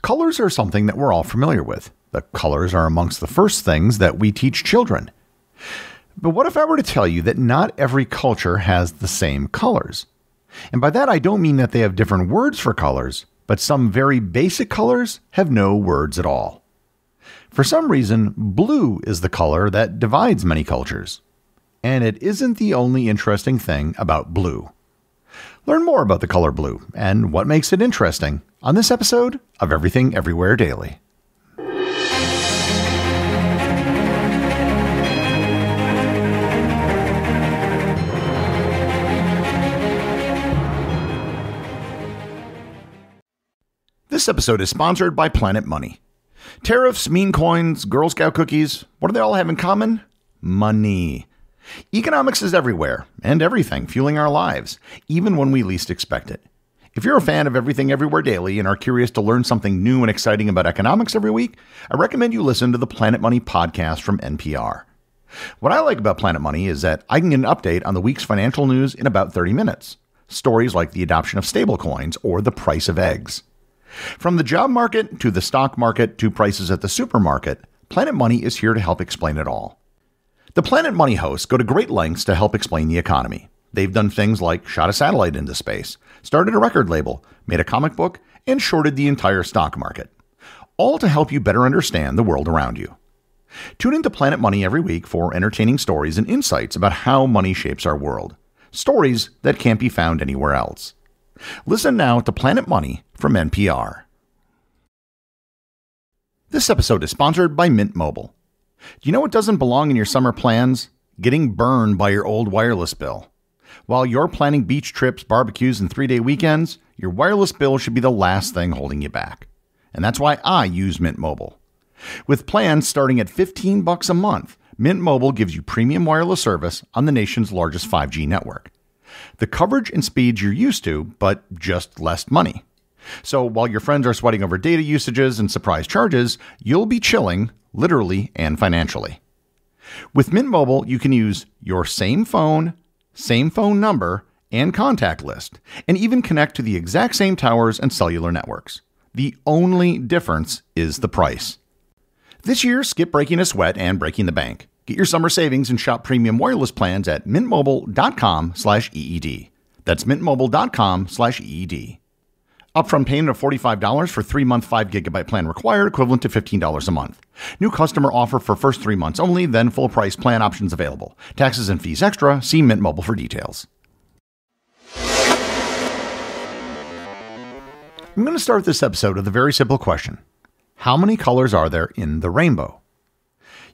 Colors are something that we're all familiar with. The colors are amongst the first things that we teach children. But what if I were to tell you that not every culture has the same colors? And by that I don't mean that they have different words for colors, but some very basic colors have no words at all. For some reason, blue is the color that divides many cultures. And it isn't the only interesting thing about blue. Learn more about the color blue and what makes it interesting on this episode of Everything Everywhere Daily. This episode is sponsored by Planet Money. Tariffs, meme coins, Girl Scout cookies, what do they all have in common? Money. Economics is everywhere and everything, fueling our lives, even when we least expect it. If you're a fan of Everything Everywhere Daily and are curious to learn something new and exciting about economics every week, I recommend you listen to the Planet Money podcast from NPR. What I like about Planet Money is that I can get an update on the week's financial news in about 30 minutes. Stories like the adoption of stablecoins or the price of eggs. From the job market to the stock market to prices at the supermarket, Planet Money is here to help explain it all. The Planet Money hosts go to great lengths to help explain the economy. They've done things like shot a satellite into space, started a record label, made a comic book, and shorted the entire stock market. All to help you better understand the world around you. Tune into Planet Money every week for entertaining stories and insights about how money shapes our world. Stories that can't be found anywhere else. Listen now to Planet Money from NPR. This episode is sponsored by Mint Mobile. Do you know what doesn't belong in your summer plans? Getting burned by your old wireless bill. While you're planning beach trips, barbecues, and 3-day weekends, your wireless bill should be the last thing holding you back. And that's why I use Mint Mobile. With plans starting at $15 a month, Mint Mobile gives you premium wireless service on the nation's largest 5G network. The coverage and speeds you're used to, but just less money. So while your friends are sweating over data usages and surprise charges, you'll be chilling, literally and financially. With Mint Mobile, you can use your same phone number, and contact list, and even connect to the exact same towers and cellular networks. The only difference is the price. This year, skip breaking a sweat and breaking the bank. Get your summer savings and shop premium wireless plans at mintmobile.com/EED. That's mintmobile.com/EED. Upfront payment of $45 for 3-month 5GB plan required, equivalent to $15 a month. New customer offer for first 3 months only, then full price plan options available. Taxes and fees extra. See Mint Mobile for details. I'm going to start this episode with a very simple question. How many colors are there in the rainbow?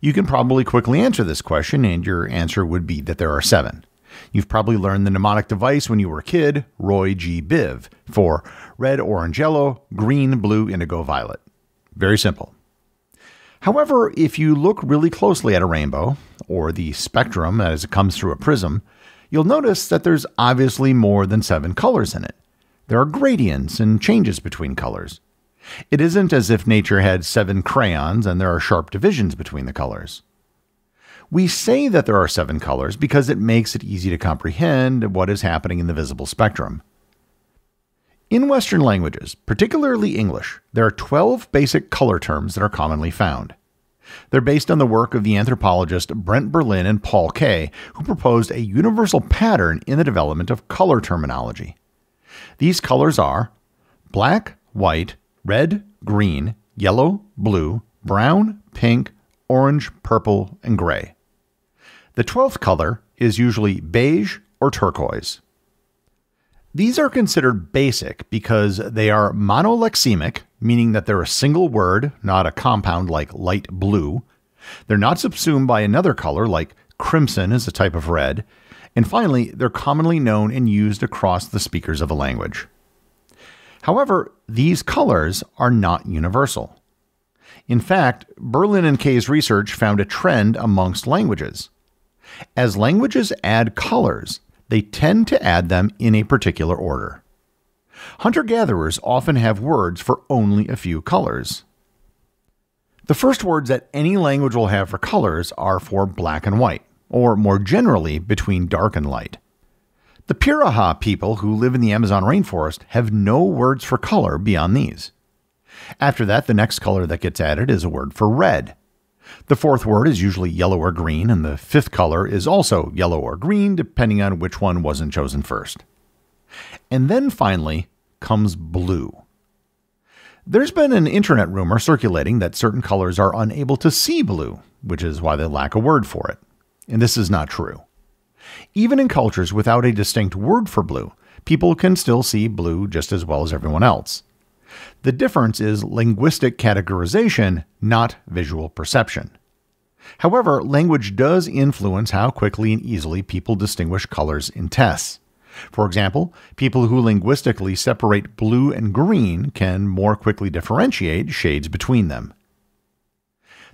You can probably quickly answer this question, and your answer would be that there are 7. You've probably learned the mnemonic device when you were a kid, Roy G. Biv, for red, orange, yellow, green, blue, indigo, violet. Very simple. However, if you look really closely at a rainbow, or the spectrum as it comes through a prism, you'll notice that there's obviously more than 7 colors in it. There are gradients and changes between colors. It isn't as if nature had 7 crayons and there are sharp divisions between the colors. We say that there are 7 colors because it makes it easy to comprehend what is happening in the visible spectrum. In Western languages, particularly English, there are 12 basic color terms that are commonly found. They're based on the work of the anthropologists Brent Berlin and Paul Kay, who proposed a universal pattern in the development of color terminology. These colors are black, white, red, green, yellow, blue, brown, pink, orange, purple, and gray. The 12th color is usually beige or turquoise. These are considered basic because they are monolexemic, meaning that they're a single word, not a compound like light blue. They're not subsumed by another color like crimson is a type of red. And finally, they're commonly known and used across the speakers of a language. However, these colors are not universal. In fact, Berlin and Kay's research found a trend amongst languages. As languages add colors, they tend to add them in a particular order. Hunter-gatherers often have words for only a few colors. The first words that any language will have for colors are for black and white, or more generally, between dark and light. The Piraha people who live in the Amazon rainforest have no words for color beyond these. After that, the next color that gets added is a word for red. The fourth word is usually yellow or green, and the fifth color is also yellow or green, depending on which one wasn't chosen first. And then finally comes blue. There's been an internet rumor circulating that certain colors are unable to see blue, which is why they lack a word for it. And this is not true. Even in cultures without a distinct word for blue, people can still see blue just as well as everyone else. The difference is linguistic categorization, not visual perception. However, language does influence how quickly and easily people distinguish colors in tests. For example, people who linguistically separate blue and green can more quickly differentiate shades between them.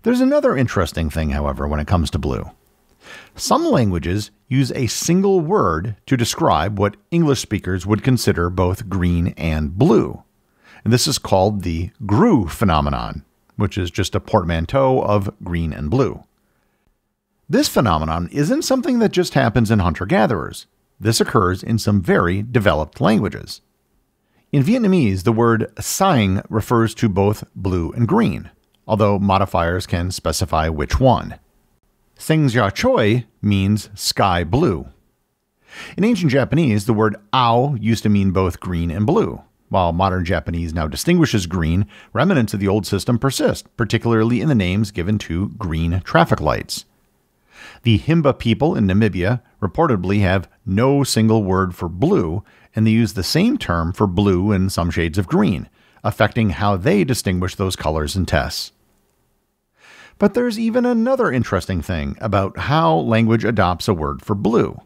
There's another interesting thing, however, when it comes to blue. Some languages use a single word to describe what English speakers would consider both green and blue. And this is called the GRU phenomenon, which is just a portmanteau of green and blue. This phenomenon isn't something that just happens in hunter-gatherers. This occurs in some very developed languages. In Vietnamese, the word sang refers to both blue and green, although modifiers can specify which one. Sang Jia Choi means sky blue. In ancient Japanese, the word ao used to mean both green and blue. While modern Japanese now distinguishes green, remnants of the old system persist, particularly in the names given to green traffic lights. The Himba people in Namibia reportedly have no single word for blue, and they use the same term for blue and some shades of green, affecting how they distinguish those colors in tests. But there's even another interesting thing about how language adopts a word for blue.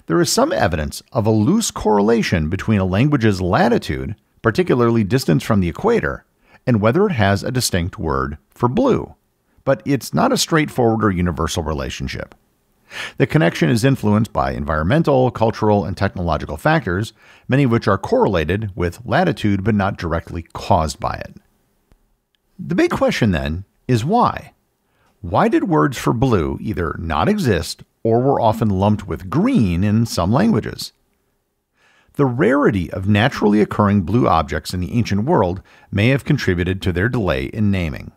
There is some evidence of a loose correlation between a language's latitude, particularly distance from the equator, and whether it has a distinct word for blue. But it's not a straightforward or universal relationship. The connection is influenced by environmental, cultural, and technological factors, many of which are correlated with latitude but not directly caused by it. The big question then is why? Why did words for blue either not exist or were often lumped with green in some languages? The rarity of naturally occurring blue objects in the ancient world may have contributed to their delay in naming.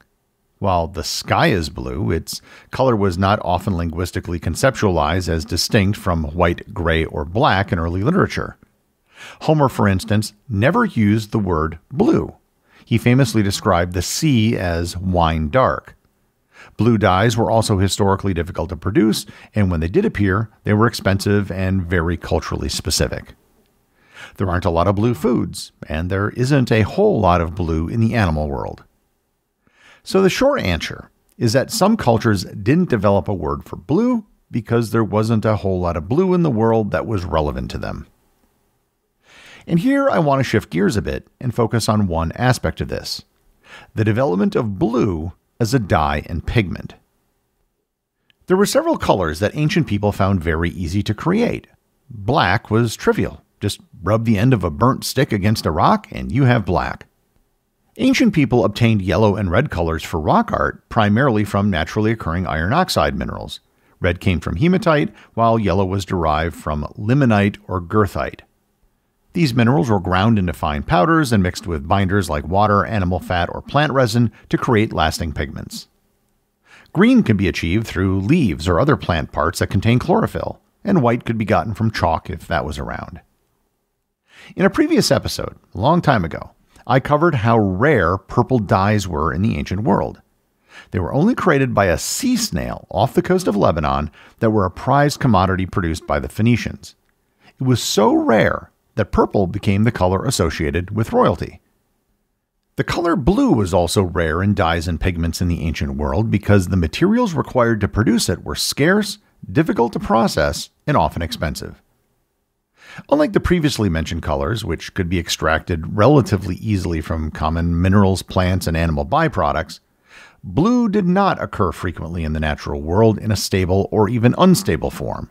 While the sky is blue, its color was not often linguistically conceptualized as distinct from white, gray, or black in early literature. Homer, for instance, never used the word blue. He famously described the sea as wine dark. Blue dyes were also historically difficult to produce, and when they did appear, they were expensive and very culturally specific. There aren't a lot of blue foods, and there isn't a whole lot of blue in the animal world. So the short answer is that some cultures didn't develop a word for blue because there wasn't a whole lot of blue in the world that was relevant to them. And here I want to shift gears a bit and focus on one aspect of this: the development of blue as a dye and pigment. There were several colors that ancient people found very easy to create. Black was trivial. Just rub the end of a burnt stick against a rock and you have black. Ancient people obtained yellow and red colors for rock art primarily from naturally occurring iron oxide minerals. Red came from hematite, while yellow was derived from limonite or goethite. These minerals were ground into fine powders and mixed with binders like water, animal fat, or plant resin to create lasting pigments. Green can be achieved through leaves or other plant parts that contain chlorophyll, and white could be gotten from chalk if that was around. In a previous episode, a long time ago, I covered how rare purple dyes were in the ancient world. They were only created by a sea snail off the coast of Lebanon that were a prized commodity produced by the Phoenicians. It was so rare that purple became the color associated with royalty. The color blue was also rare in dyes and pigments in the ancient world because the materials required to produce it were scarce, difficult to process, and often expensive. Unlike the previously mentioned colors, which could be extracted relatively easily from common minerals, plants, and animal byproducts, blue did not occur frequently in the natural world in a stable or even unstable form.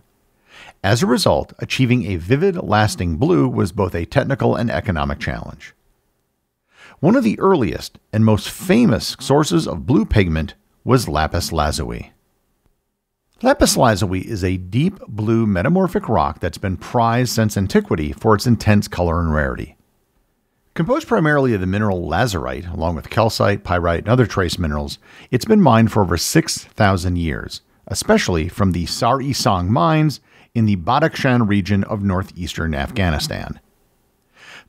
As a result, achieving a vivid, lasting blue was both a technical and economic challenge. One of the earliest and most famous sources of blue pigment was lapis lazuli. Lapis lazuli is a deep blue metamorphic rock that's been prized since antiquity for its intense color and rarity. Composed primarily of the mineral lazurite, along with calcite, pyrite, and other trace minerals, it's been mined for over 6,000 years, especially from the Sar-e-Song mines in the Badakhshan region of northeastern Afghanistan.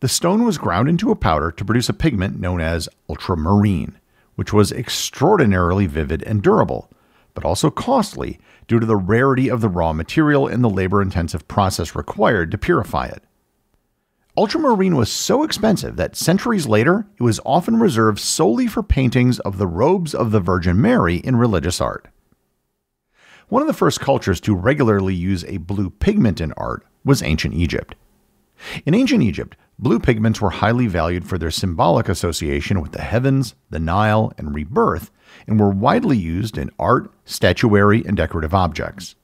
The stone was ground into a powder to produce a pigment known as ultramarine, which was extraordinarily vivid and durable, but also costly due to the rarity of the raw material and the labor-intensive process required to purify it. Ultramarine was so expensive that centuries later, it was often reserved solely for paintings of the robes of the Virgin Mary in religious art. One of the first cultures to regularly use a blue pigment in art was ancient Egypt. In ancient Egypt, blue pigments were highly valued for their symbolic association with the heavens, the Nile, and rebirth, and were widely used in art, statuary, and decorative objects.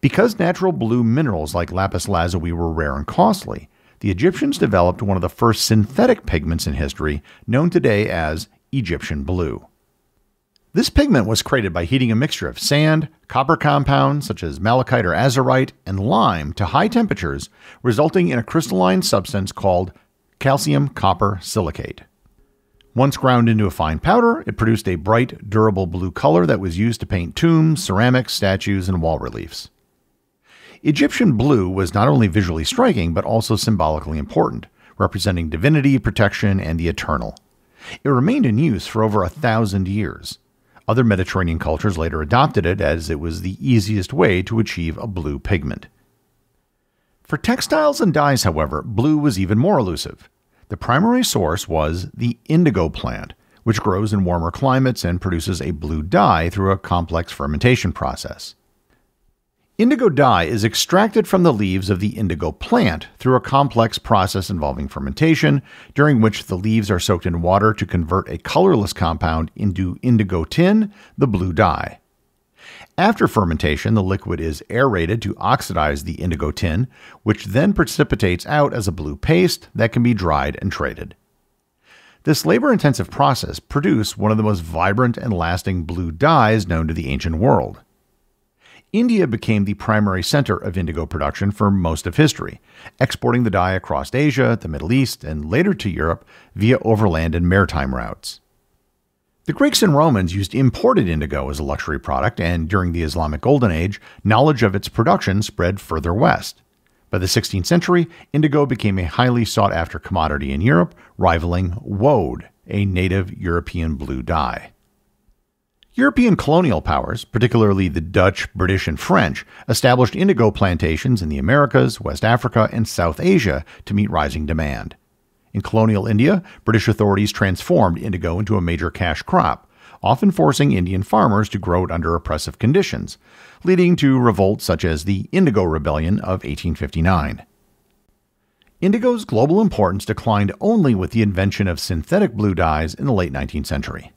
Because natural blue minerals like lapis lazuli were rare and costly, the Egyptians developed one of the first synthetic pigments in history, known today as Egyptian blue. This pigment was created by heating a mixture of sand, copper compounds such as malachite or azurite, and lime to high temperatures, resulting in a crystalline substance called calcium copper silicate. Once ground into a fine powder, it produced a bright, durable blue color that was used to paint tombs, ceramics, statues, and wall reliefs. Egyptian blue was not only visually striking, but also symbolically important, representing divinity, protection, and the eternal. It remained in use for over 1,000 years. Other Mediterranean cultures later adopted it as it was the easiest way to achieve a blue pigment. For textiles and dyes, however, blue was even more elusive. The primary source was the indigo plant, which grows in warmer climates and produces a blue dye through a complex fermentation process. Indigo dye is extracted from the leaves of the indigo plant through a complex process involving fermentation, during which the leaves are soaked in water to convert a colorless compound into indigo tin, the blue dye. After fermentation, the liquid is aerated to oxidize the indigo tin, which then precipitates out as a blue paste that can be dried and traded. This labor-intensive process produced one of the most vibrant and lasting blue dyes known to the ancient world. India became the primary center of indigo production for most of history, exporting the dye across Asia, the Middle East, and later to Europe via overland and maritime routes. The Greeks and Romans used imported indigo as a luxury product, and during the Islamic Golden Age, knowledge of its production spread further west. By the 16th century, indigo became a highly sought-after commodity in Europe, rivaling woad, a native European blue dye. European colonial powers, particularly the Dutch, British, and French, established indigo plantations in the Americas, West Africa, and South Asia to meet rising demand. In colonial India, British authorities transformed indigo into a major cash crop, often forcing Indian farmers to grow it under oppressive conditions, leading to revolts such as the Indigo Rebellion of 1859. Indigo's global importance declined only with the invention of synthetic blue dyes in the late 19th century.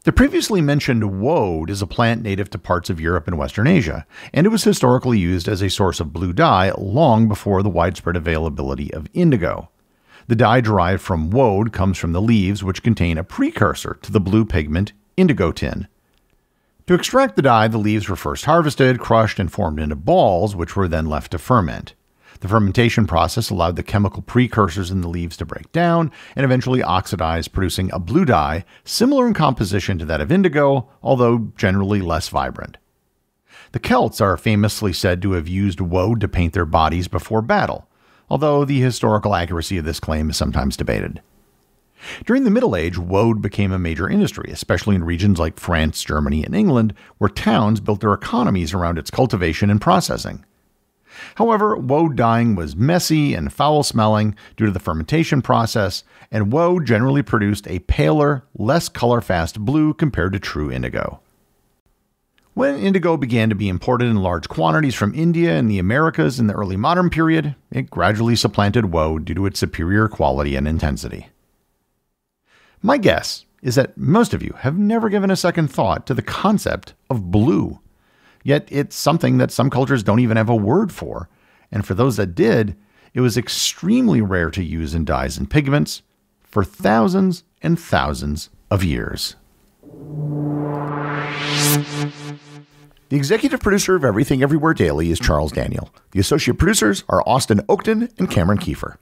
The previously mentioned woad is a plant native to parts of Europe and Western Asia, and it was historically used as a source of blue dye long before the widespread availability of indigo. The dye derived from woad comes from the leaves, which contain a precursor to the blue pigment indigo tin. To extract the dye, the leaves were first harvested, crushed, and formed into balls, which were then left to ferment. The fermentation process allowed the chemical precursors in the leaves to break down and eventually oxidize, producing a blue dye similar in composition to that of indigo, although generally less vibrant. The Celts are famously said to have used woad to paint their bodies before battle, although the historical accuracy of this claim is sometimes debated. During the Middle Age, woad became a major industry, especially in regions like France, Germany, and England, where towns built their economies around its cultivation and processing. However, woad dyeing was messy and foul-smelling due to the fermentation process, and woad generally produced a paler, less color-fast blue compared to true indigo. When indigo began to be imported in large quantities from India and the Americas in the early modern period, it gradually supplanted woad due to its superior quality and intensity. My guess is that most of you have never given a second thought to the concept of blue. Yet it's something that some cultures don't even have a word for, and for those that did, it was extremely rare to use in dyes and pigments for thousands and thousands of years. The executive producer of Everything Everywhere Daily is Charles Daniel. The associate producers are Austin Oakton and Cameron Kiefer.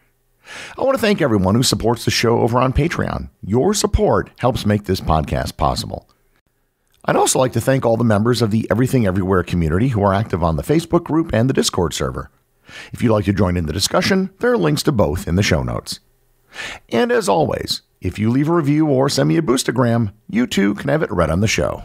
I want to thank everyone who supports the show over on Patreon. Your support helps make this podcast possible. I'd also like to thank all the members of the Everything Everywhere community who are active on the Facebook group and the Discord server. If you'd like to join in the discussion, there are links to both in the show notes. And as always, if you leave a review or send me a boostagram, you too can have it read on the show.